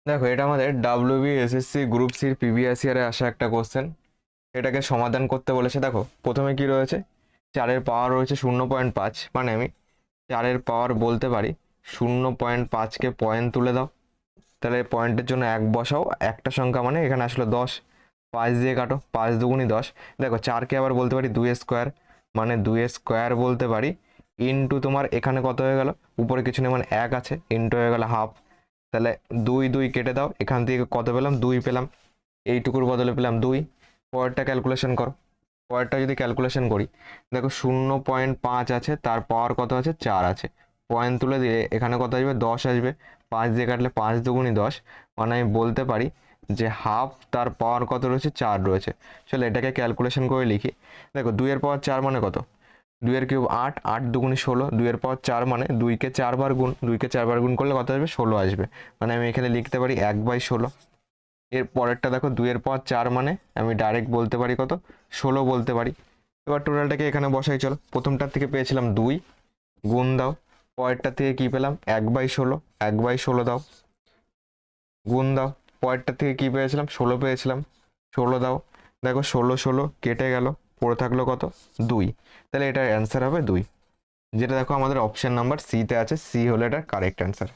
দেখো এটা আমাদের WBSSC গ্রুপ সির প্রিভিয়াস ইয়ারে আসা একটা কোশ্চেন। এটাকে সমাধান করতে বলেছে। দেখো প্রথমে কি রয়েছে, 4-এর পাওয়ার রয়েছে 0.5, মানে আমি 4-এর পাওয়ার বলতে পারি 0.5কে পয়েন্ট তুলে দাও, তাহলে পয়েন্টের জন্য 1 বসাও, একটা সংখ্যা মানে এখানে আসলো 10, 5 দিয়ে কাটো, 5 দুগুণি 10। দেখো 4কে আবার বলতে পারি 2 স্কোয়ার, মানে 2 স্কোয়ার বলতে পারি ইন্টু তোমার এখানে কত হয়ে গেল, উপরে কিছু নেই মানে 1 আছে, ইন্টু হয়ে গেল হাফ। তাহলে 2 2 কেটে দাও, এখান থেকে কত পেলাম, 2 পেলাম, এইটুকুর বদলে পেলাম 2। পরেরটা ক্যালকুলেশন করো। পরেরটা যদি ক্যালকুলেশন করি, দেখো 0.5 আছে, তার পাওয়ার কত আছে, 4 আছে, পয়েন্ট তুলে দিয়ে এখানে কত আসবে, 10 আসবে, 5 দিয়ে কাটলে 5 দুগুণি 10, মানে আমি বলতে পারি যে হাফ তার পাওয়ার কত রয়েছে, 4 রয়েছে। চলো এটাকে ক্যালকুলেশন করে লিখি। দেখো 2-এর পাওয়ার 4 মানে কত, 2-এর কিউব 8, 8 দুগুণি 16, 2-এর পাওয়ার 4 মানে 2কে 4 বার গুণ, 2কে 4 বার গুণ করলে কত আসবে, 16 আসবে, মানে আমি এখানে লিখতে পারি 1/16। এর পরেরটা দেখো 2-এর পাওয়ার 4 মানে আমি ডাইরেক্ট বলতে পারি কত, 16 বলতে পারি। এবার টোটালটাকে এখানে বসাই। চলো প্রথমটার থেকে পেয়েছিলাম 2, গুণ দাও, পরেরটার থেকে কি পেলাম, 1/16, 1/16 দাও, গুণ দাও, পরেরটার থেকে কি পেয়েছিলাম, 16 পেয়েছিলাম, 16 দাও। দেখো 16 16 কেটে গেল, পড়ে থাকলো কত, 2। তাহলে এটার অ্যান্সার হবে 2, যেটা দেখো আমাদের অপশন নাম্বার সিতে আছে। সি হলো এটার কারেক্ট অ্যান্সার।